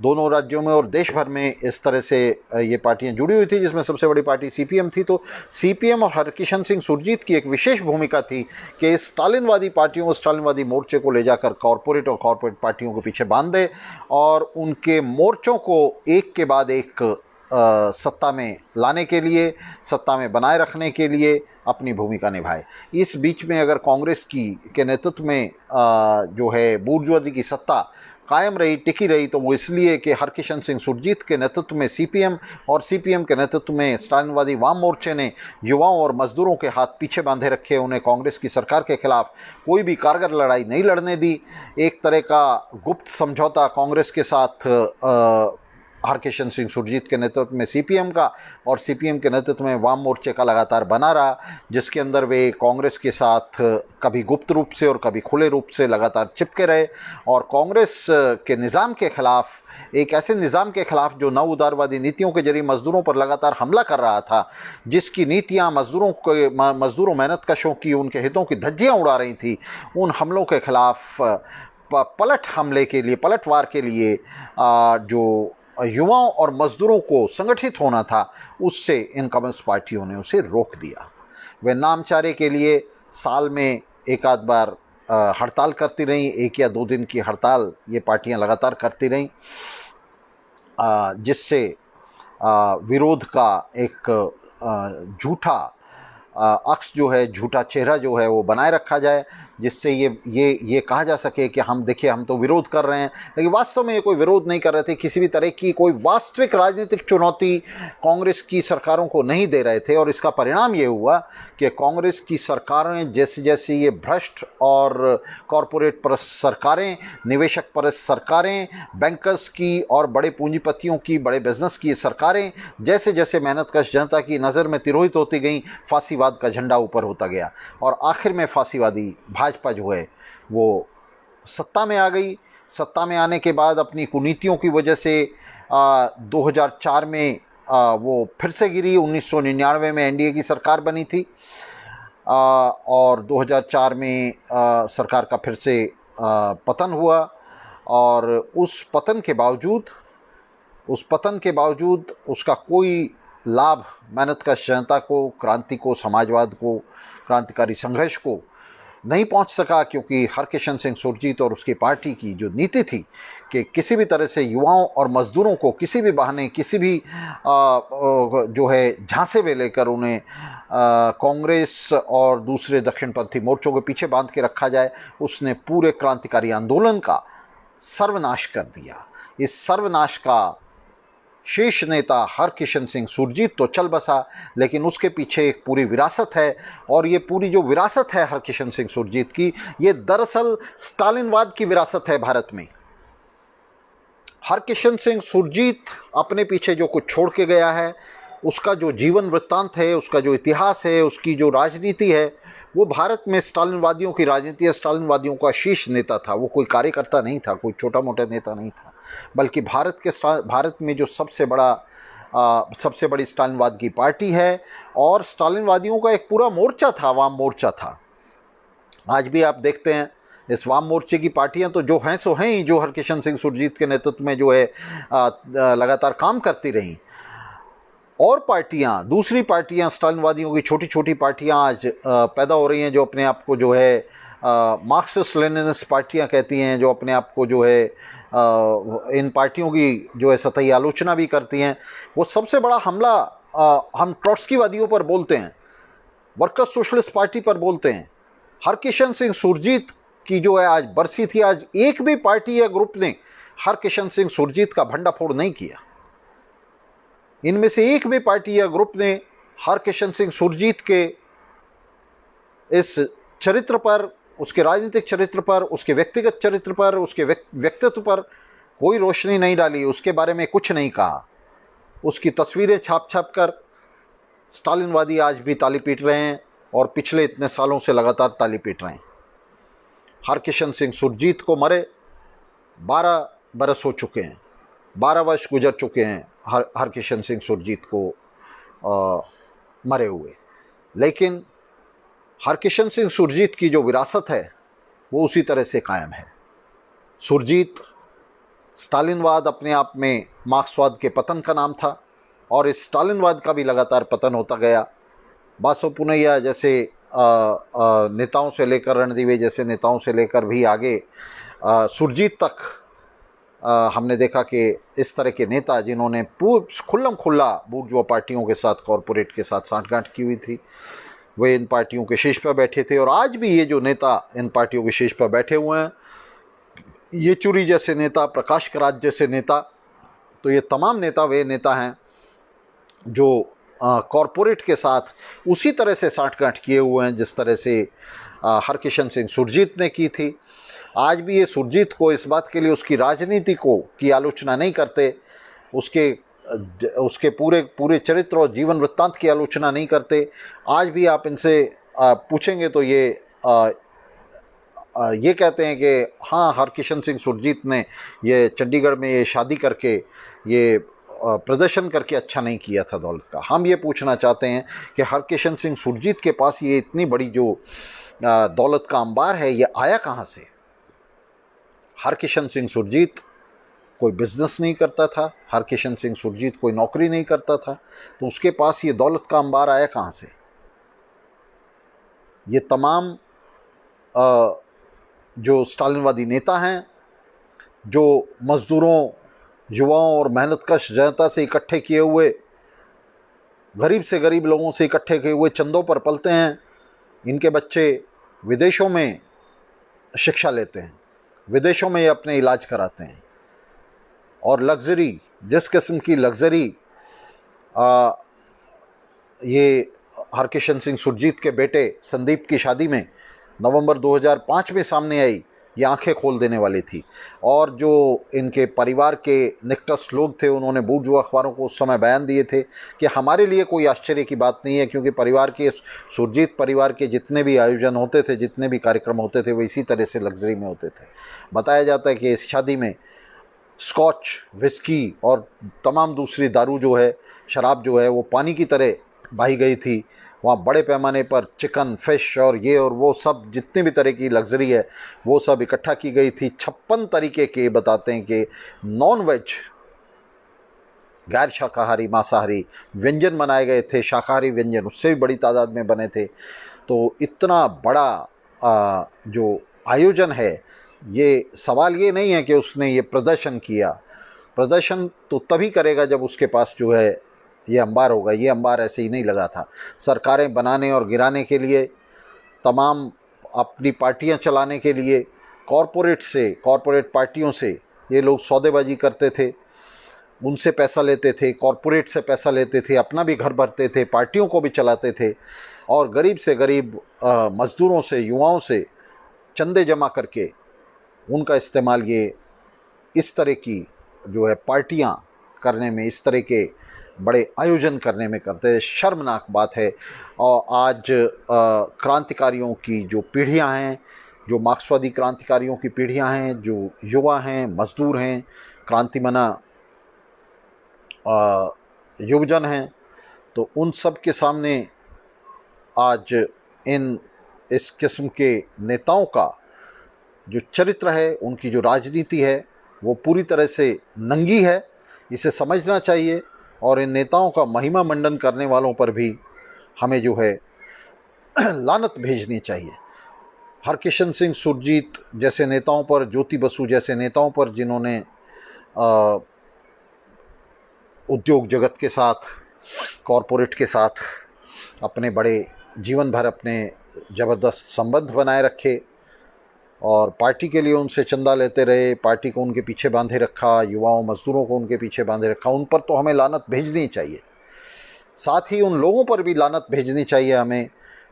दोनों राज्यों में, और देश भर में इस तरह से ये पार्टियां जुड़ी हुई थी, जिसमें सबसे बड़ी पार्टी सीपीएम थी। तो सीपीएम और हरकिशन सिंह सुरजीत की एक विशेष भूमिका थी कि स्टालिनवादी पार्टियों को, स्टालिनवादी मोर्चे को ले जाकर कॉरपोरेट और कॉरपोरेट पार्टियों के पीछे बांध दे और उनके मोर्चों को एक के बाद एक सत्ता में लाने के लिए, सत्ता में बनाए रखने के लिए अपनी भूमिका निभाए। इस बीच में अगर कांग्रेस के नेतृत्व में जो है बूर्जुआजी की सत्ता कायम रही, टिकी रही, तो वो इसलिए कि हरकिशन सिंह सुरजीत के नेतृत्व में सीपीएम और सीपीएम के नेतृत्व में स्टालिनवादी वाम मोर्चे ने युवाओं और मजदूरों के हाथ पीछे बांधे रखे, उन्हें कांग्रेस की सरकार के खिलाफ कोई भी कारगर लड़ाई नहीं लड़ने दी। एक तरह का गुप्त समझौता कांग्रेस के साथ हरकिशन सिंह सुरजीत के नेतृत्व में सीपीएम का और सीपीएम के नेतृत्व में वाम मोर्चे का लगातार बना रहा, जिसके अंदर वे कांग्रेस के साथ कभी गुप्त रूप से और कभी खुले रूप से लगातार चिपके रहे और कांग्रेस के निज़ाम के खिलाफ, एक ऐसे निज़ाम के खिलाफ जो नव उदारवादी नीतियों के जरिए मजदूरों पर लगातार हमला कर रहा था, जिसकी नीतियां मजदूरों मेहनत कशों की, उनके हितों की धज्जियां उड़ा रही थी, उन हमलों के खिलाफ पलटवार के लिए जो युवाओं और मजदूरों को संगठित होना था, उससे इन कम्युनिस्ट पार्टियों ने उसे रोक दिया। वे नामचारे के लिए साल में एक आध बार हड़ताल करती रहीं, 1 या 2 दिन की हड़ताल ये पार्टियां लगातार करती रहीं, जिससे विरोध का एक झूठा अक्स जो है, झूठा चेहरा जो है वो बनाए रखा जाए, जिससे ये कहा जा सके कि हम देखिए हम तो विरोध कर रहे हैं, लेकिन वास्तव में ये कोई विरोध नहीं कर रहे थे, किसी भी तरह की कोई वास्तविक राजनीतिक चुनौती कांग्रेस की सरकारों को नहीं दे रहे थे। और इसका परिणाम ये हुआ कि कांग्रेस की सरकारें जैसे जैसे ये भ्रष्ट और कॉरपोरेट परस्त सरकारें, निवेशक परस्त सरकारें, बैंकर्स की और बड़े पूंजीपतियों की, बड़े बिजनेस की सरकारें जैसे जैसे मेहनतकश जनता की नज़र में तिरोहित होती गई, फांसीवाद का झंडा ऊपर होता गया और आखिर में फांसीवादी भाजपा जो है वो सत्ता में आ गई। सत्ता में आने के बाद अपनी कुनीतियों की वजह से 2004 में वो फिर से गिरी। 1999 में एनडीए की सरकार बनी थी और 2004 में सरकार का फिर से पतन हुआ और उस पतन के बावजूद उसका कोई लाभ मेहनतकश जनता को, क्रांति को, समाजवाद को, क्रांतिकारी संघर्ष को नहीं पहुंच सका, क्योंकि हरकिशन सिंह सुरजीत और उसकी पार्टी की जो नीति थी कि किसी भी तरह से युवाओं और मजदूरों को किसी भी बहाने, किसी भी जो है झांसे में लेकर उन्हें कांग्रेस और दूसरे दक्षिणपंथी मोर्चों के पीछे बांध के रखा जाए, उसने पूरे क्रांतिकारी आंदोलन का सर्वनाश कर दिया। इस सर्वनाश का शीर्ष नेता हरकिशन सिंह सुरजीत तो चल बसा, लेकिन उसके पीछे एक पूरी विरासत है और ये पूरी जो विरासत है हरकिशन सिंह सुरजीत की, ये दरअसल स्टालिनवाद की विरासत है भारत में। हरकिशन सिंह सुरजीत अपने पीछे जो कुछ छोड़ के गया है, उसका जो जीवन वृत्तांत है, उसका जो इतिहास है, उसकी जो राजनीति है, वो भारत में स्टालिनवादियों की राजनीति है। स्टालिनवादियों का शीर्ष नेता था, वो कोई कार्यकर्ता नहीं था, कोई छोटा मोटा नेता नहीं था, बल्कि भारत में जो सबसे बड़ी स्टालिनवाद की पार्टी है और स्टालिनवादियों का एक पूरा मोर्चा था, वाम मोर्चा था। आज भी आप देखते हैं इस वाम मोर्चे की पार्टियां तो जो हैं सो हैं ही, जो हरकिशन सिंह सुरजीत के नेतृत्व में जो है लगातार काम करती रहीं। और पार्टियां, दूसरी पार्टियां, स्टालिनवादियों की छोटी छोटी पार्टियां आज पैदा हो रही हैं, जो अपने आप को जो है मार्क्सिस्ट लेनिनिस्ट पार्टियां कहती हैं, जो अपने आप को जो है इन पार्टियों की जो है सतही आलोचना भी करती हैं। वो सबसे बड़ा हमला हम ट्रॉट्स्कीवादियों पर बोलते हैं, वर्कर्स सोशलिस्ट पार्टी पर बोलते हैं। हरकिशन सिंह सुरजीत की जो है आज बरसी थी, आज एक भी पार्टी या ग्रुप ने हरकिशन सिंह सुरजीत का भंडाफोड़ नहीं किया। इनमें से एक भी पार्टी या ग्रुप ने हरकिशन सिंह सुरजीत के इस चरित्र पर, उसके राजनीतिक चरित्र पर, उसके व्यक्तिगत चरित्र पर, उसके व्यक्तित्व पर कोई रोशनी नहीं डाली, उसके बारे में कुछ नहीं कहा। उसकी तस्वीरें छाप कर स्टालिनवादी आज भी ताली पीट रहे हैं और पिछले इतने सालों से लगातार ताली पीट रहे हैं। हरकिशन सिंह सुरजीत को मरे 12 बरस हो चुके हैं, 12 वर्ष गुजर चुके हैं हरकिशन सिंह सुरजीत को मरे हुए, लेकिन हरकिशन सिंह सुरजीत की जो विरासत है वो उसी तरह से कायम है। सुरजीत स्टालिनवाद अपने आप में मार्क्सवाद के पतन का नाम था और इस स्टालिनवाद का भी लगातार पतन होता गया। बासो पुनैया जैसे नेताओं से लेकर, रणदीवे जैसे नेताओं से लेकर भी आगे सुरजीत तक हमने देखा कि इस तरह के नेता जिन्होंने खुल्लम खुल्ला बूर्जुआ पार्टियों के साथ, कॉरपोरेट के साथ सांठगांठ की हुई थी, वे इन पार्टियों के शीर्ष पर बैठे थे। और आज भी ये जो नेता इन पार्टियों के शीर्ष पर बैठे हुए हैं, येचुरी जैसे नेता, प्रकाश करात जैसे नेता, तो ये तमाम नेता वे नेता हैं जो कॉरपोरेट के साथ उसी तरह से सांठगांठ किए हुए हैं जिस तरह से हरकिशन सिंह सुरजीत ने की थी। आज भी ये सुरजीत को इस बात के लिए उसकी राजनीति की आलोचना नहीं करते, उसके पूरे चरित्र और जीवन वृत्तांत की आलोचना नहीं करते। आज भी आप इनसे पूछेंगे तो ये कहते हैं कि हाँ, हरकिशन सिंह सुरजीत ने ये चंडीगढ़ में ये शादी करके, ये प्रदर्शन करके अच्छा नहीं किया था दौलत का। हम ये पूछना चाहते हैं कि हरकिशन सिंह सुरजीत के पास ये इतनी बड़ी जो दौलत का अंबार है, ये आया कहाँ से? हरकिशन सिंह सुरजीत कोई बिजनेस नहीं करता था, हरकिशन सिंह सुरजीत कोई नौकरी नहीं करता था, तो उसके पास ये दौलत का अंबार आया कहाँ से? ये तमाम जो स्टालिनवादी नेता हैं, जो मजदूरों, युवाओं और मेहनतकश जनता से इकट्ठे किए हुए, गरीब से गरीब लोगों से इकट्ठे किए हुए चंदों पर पलते हैं, इनके बच्चे विदेशों में शिक्षा लेते हैं, विदेशों में ये अपने इलाज कराते हैं। और लग्जरी, जिस किस्म की लग्जरी ये हरकिशन सिंह सुरजीत के बेटे संदीप की शादी में नवंबर 2005 में सामने आई, ये आंखें खोल देने वाली थी। और जो इनके परिवार के निकटस्थ लोग थे, उन्होंने बूर्जुआ अखबारों को उस समय बयान दिए थे कि हमारे लिए कोई आश्चर्य की बात नहीं है, क्योंकि सुरजीत परिवार के जितने भी आयोजन होते थे, जितने भी कार्यक्रम होते थे, वो इसी तरह से लग्जरी में होते थे। बताया जाता है कि इस शादी में स्कॉच, विस्की और तमाम दूसरी दारू जो है, शराब जो है, वो पानी की तरह बही गई थी। वहाँ बड़े पैमाने पर चिकन, फिश और ये और वो सब जितने भी तरह की लग्जरी है, वो सब इकट्ठा की गई थी। 56 तरीके के बताते हैं कि नॉन वेज, गैर शाकाहारी, मांसाहारी व्यंजन बनाए गए थे। शाकाहारी व्यंजन उससे भी बड़ी तादाद में बने थे। तो इतना बड़ा जो आयोजन है, ये सवाल ये नहीं है कि उसने ये प्रदर्शन किया। प्रदर्शन तो तभी करेगा जब उसके पास जो है ये अंबार होगा। ये अंबार ऐसे ही नहीं लगा था। सरकारें बनाने और गिराने के लिए, तमाम अपनी पार्टियां चलाने के लिए, कॉरपोरेट पार्टियों से ये लोग सौदेबाजी करते थे, उनसे पैसा लेते थे, कॉरपोरेट से पैसा लेते थे, अपना भी घर भरते थे, पार्टियों को भी चलाते थे, और गरीब से गरीब मजदूरों से, युवाओं से चंदे जमा करके उनका इस्तेमाल ये इस तरह की जो है पार्टियां करने में, इस तरह के बड़े आयोजन करने में करते हैं। शर्मनाक बात है। और आज क्रांतिकारियों की जो पीढ़ियां हैं, जो मार्क्सवादी क्रांतिकारियों की पीढ़ियां हैं, जो युवा हैं, मजदूर हैं, क्रांतिमना युवजन हैं, तो उन सब के सामने आज इस किस्म के नेताओं का जो चरित्र है, उनकी जो राजनीति है, वो पूरी तरह से नंगी है। इसे समझना चाहिए और इन नेताओं का महिमा मंडन करने वालों पर भी हमें जो है लानत भेजनी चाहिए। हरकिशन सिंह सुरजीत जैसे नेताओं पर, ज्योति बसु जैसे नेताओं पर, जिन्होंने उद्योग जगत के साथ, कॉरपोरेट के साथ अपने बड़े जीवन भर अपने ज़बरदस्त संबंध बनाए रखे और पार्टी के लिए उनसे चंदा लेते रहे, पार्टी को उनके पीछे बांधे रखा, युवाओं मजदूरों को उनके पीछे बांधे रखा, उन पर तो हमें लानत भेजनी चाहिए। साथ ही उन लोगों पर भी लानत भेजनी चाहिए हमें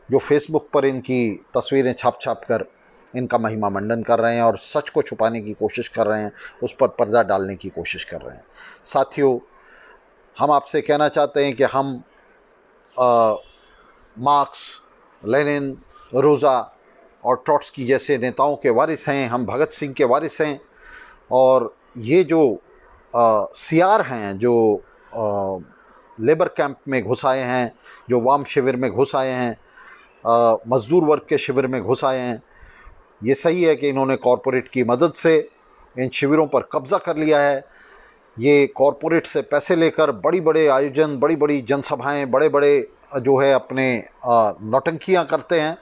जो फेसबुक पर इनकी तस्वीरें छाप छाप कर इनका महिमा मंडन कर रहे हैं और सच को छुपाने की कोशिश कर रहे हैं, उस पर पर्दा डालने की कोशिश कर रहे हैं। साथियों, हम आपसे कहना चाहते हैं कि हम मार्क्स, लेनिन, रोज़ा और ट्रॉट्स्की जैसे नेताओं के वारिस हैं, हम भगत सिंह के वारिस हैं। और ये जो सीआर हैं, जो लेबर कैंप में घुस आए हैं, जो वाम शिविर में घुस आए हैं, मज़दूर वर्ग के शिविर में घुस आए हैं, ये सही है कि इन्होंने कॉरपोरेट की मदद से इन शिविरों पर कब्ज़ा कर लिया है। ये कॉरपोरेट से पैसे लेकर बड़ी बड़े आयोजन, बड़ी बड़ी जनसभाएं, बड़े बड़े जो है अपने नौटंकियां करते हैं।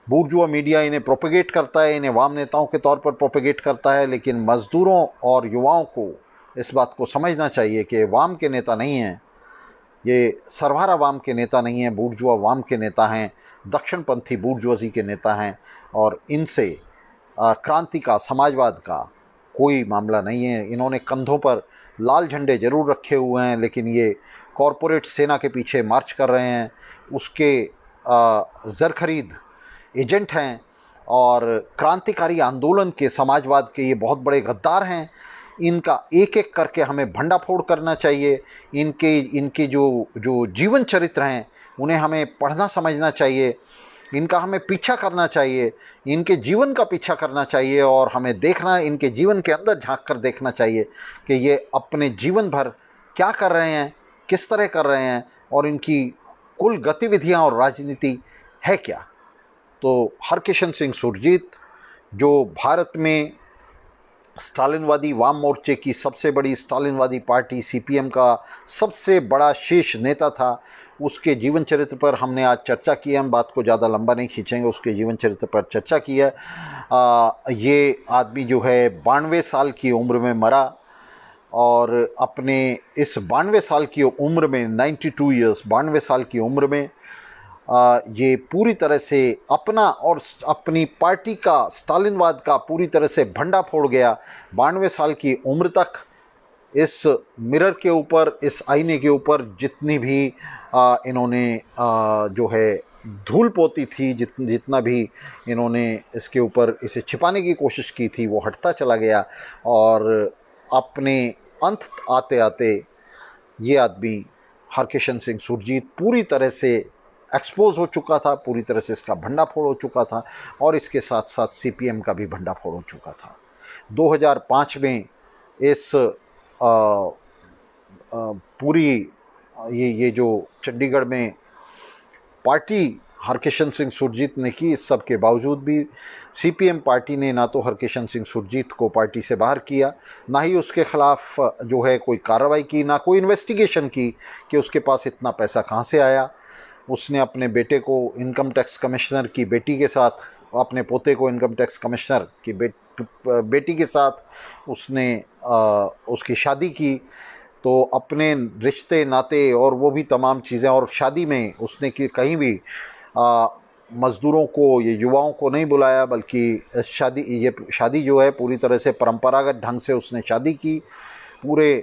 बूर्जुआ मीडिया इन्हें प्रोपेगेट करता है, इन्हें वाम नेताओं के तौर पर प्रोपेगेट करता है, लेकिन मज़दूरों और युवाओं को इस बात को समझना चाहिए कि वाम के नेता नहीं हैं, ये सरवारा वाम के नेता नहीं हैं, बूर्जुआ वाम के नेता हैं, दक्षिणपंथी बूर्जुआजी के नेता हैं। और इनसे क्रांति का, समाजवाद का कोई मामला नहीं है। इन्होंने कंधों पर लाल झंडे जरूर रखे हुए हैं, लेकिन ये कॉरपोरेट सेना के पीछे मार्च कर रहे हैं, उसके ज़र खरीद एजेंट हैं और क्रांतिकारी आंदोलन के, समाजवाद के ये बहुत बड़े गद्दार हैं। इनका एक एक करके हमें भंडाफोड़ करना चाहिए। इनके जो जीवन चरित्र हैं उन्हें हमें पढ़ना समझना चाहिए, इनका हमें पीछा करना चाहिए, इनके जीवन का पीछा करना चाहिए और हमें देखना, इनके जीवन के अंदर झांक कर देखना चाहिए कि ये अपने जीवन भर क्या कर रहे हैं, किस तरह कर रहे हैं और इनकी कुल गतिविधियां और राजनीति है क्या। तो हरकिशन सिंह सुरजीत, जो भारत में स्टालिनवादी वाम मोर्चे की सबसे बड़ी स्टालिनवादी पार्टी सीपीएम का सबसे बड़ा शीर्ष नेता था, उसके जीवन चरित्र पर हमने आज चर्चा की है। हम बात को ज़्यादा लंबा नहीं खींचेंगे, उसके जीवन चरित्र पर चर्चा की है। ये आदमी जो है 92 साल की उम्र में मरा और अपने इस 92 साल की उम्र में, 92 ईयर्स, 92 साल की उम्र में ये पूरी तरह से अपना और अपनी पार्टी का, स्टालिनवाद का पूरी तरह से भंडा फोड़ गया। 92 साल की उम्र तक इस मिरर के ऊपर, इस आईने के ऊपर जितनी भी इन्होंने जो है धूल पोती थी, जितना भी इन्होंने इसके ऊपर इसे छिपाने की कोशिश की थी, वो हटता चला गया और अपने अंत आते आते ये आदमी हरकिशन सिंह सुरजीत पूरी तरह से एक्सपोज हो चुका था, पूरी तरह से इसका भंडाफोड़ हो चुका था और इसके साथ साथ सीपीएम का भी भंडाफोड़ हो चुका था। 2005 में इस पूरी ये जो चंडीगढ़ में पार्टी हरकिशन सिंह सुरजीत ने की, इस सब के बावजूद भी सीपीएम पार्टी ने ना तो हरकिशन सिंह सुरजीत को पार्टी से बाहर किया, ना ही उसके खिलाफ जो है कोई कार्रवाई की, ना कोई इन्वेस्टिगेशन की कि उसके पास इतना पैसा कहाँ से आया। उसने अपने बेटे को इनकम टैक्स कमिश्नर की बेटी के साथ, अपने पोते को इनकम टैक्स कमिश्नर की बेटी के साथ उसने उसकी शादी की। तो अपने रिश्ते नाते और वो भी तमाम चीज़ें, और शादी में उसने कि कहीं भी मज़दूरों को, ये युवाओं को नहीं बुलाया, बल्कि ये शादी जो है पूरी तरह से परंपरागत ढंग से उसने शादी की। पूरे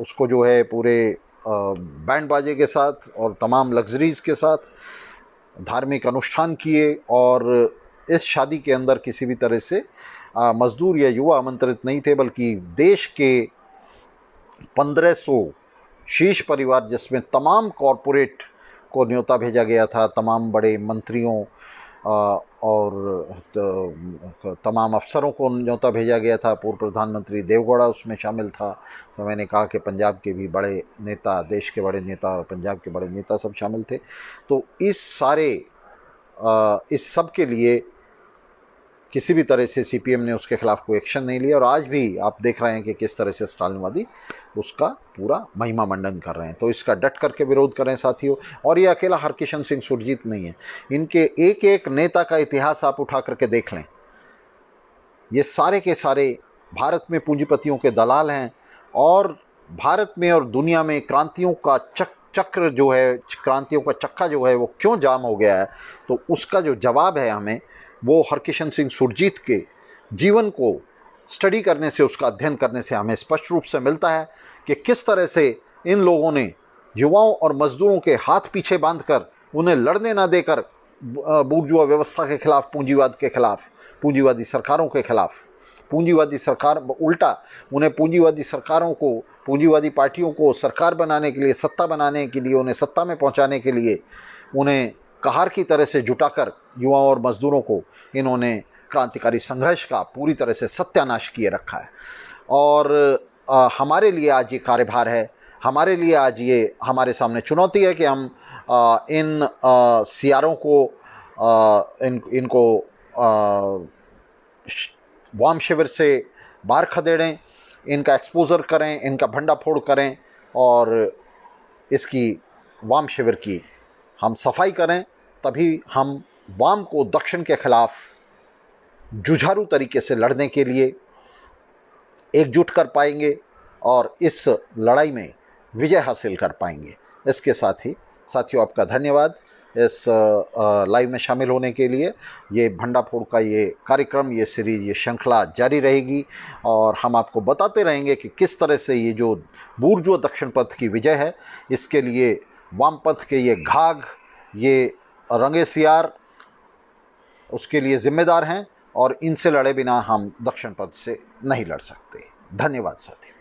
उसको जो है पूरे बैंड बाजे के साथ और तमाम लग्जरीज़ के साथ धार्मिक अनुष्ठान किए और इस शादी के अंदर किसी भी तरह से मज़दूर या युवा आमंत्रित नहीं थे, बल्कि देश के 1500 शीर्ष परिवार, जिसमें तमाम कॉरपोरेट को न्योता भेजा गया था, तमाम बड़े मंत्रियों और तमाम अफसरों को न्योता भेजा गया था। पूर्व प्रधानमंत्री देवगौड़ा उसमें शामिल था। तो मैंने कहा कि पंजाब के भी बड़े नेता, देश के बड़े नेता और पंजाब के बड़े नेता सब शामिल थे। तो इस सब के लिए किसी भी तरह से सीपीएम ने उसके खिलाफ कोई एक्शन नहीं लिया और आज भी आप देख रहे हैं कि किस तरह से स्टालिनवादी उसका पूरा महिमा मंडन कर रहे हैं। तो इसका डट करके विरोध कर रहे हैं साथियों। और ये अकेला हरकिशन सिंह सुरजीत नहीं है, इनके एक एक नेता का इतिहास आप उठा करके देख लें। ये सारे के सारे भारत में पूंजीपतियों के दलाल हैं और भारत में और दुनिया में क्रांतियों का चक्र जो है, क्रांतियों का चक्का जो है वो क्यों जाम हो गया है, तो उसका जो जवाब है हमें, वो हरकिशन सिंह सुरजीत के जीवन को स्टडी करने से, उसका अध्ययन करने से हमें स्पष्ट रूप से मिलता है कि किस तरह से इन लोगों ने युवाओं और मजदूरों के हाथ पीछे बांधकर, उन्हें लड़ने ना देकर, बूर्जुआ व्यवस्था के खिलाफ, पूंजीवाद के खिलाफ, पूंजीवादी सरकारों के खिलाफ पूंजीवादी सरकार, उल्टा उन्हें पूंजीवादी सरकारों को, पूंजीवादी पार्टियों को सरकार बनाने के लिए, सत्ता बनाने के लिए, उन्हें सत्ता में पहुंचाने के लिए उन्हें कहार की तरह से जुटाकर युवाओं और मजदूरों को इन्होंने क्रांतिकारी संघर्ष का पूरी तरह से सत्यानाश किए रखा है। और हमारे लिए आज ये कार्यभार है, हमारे लिए आज ये हमारे सामने चुनौती है कि हम इन सियारों को, इनको वाम शिविर से बाहर खदेड़ें, इनका एक्सपोजर करें, इनका भंडाफोड़ करें और इसकी वाम शिविर की हम सफाई करें। तभी हम वाम को दक्षिण के खिलाफ जुझारू तरीके से लड़ने के लिए एकजुट कर पाएंगे और इस लड़ाई में विजय हासिल कर पाएंगे। इसके साथ ही साथियों, आपका धन्यवाद इस लाइव में शामिल होने के लिए। ये भंडाफोड़ का ये कार्यक्रम, ये सीरीज, ये श्रृंखला जारी रहेगी और हम आपको बताते रहेंगे कि किस तरह से ये जो बूर्जुआ दक्षिण पथ की विजय है, इसके लिए वामपंथ के ये घाघ, ये रंगे सियार उसके लिए जिम्मेदार हैं और इनसे लड़े बिना हम दक्षिण पथ से नहीं लड़ सकते। धन्यवाद साथियों।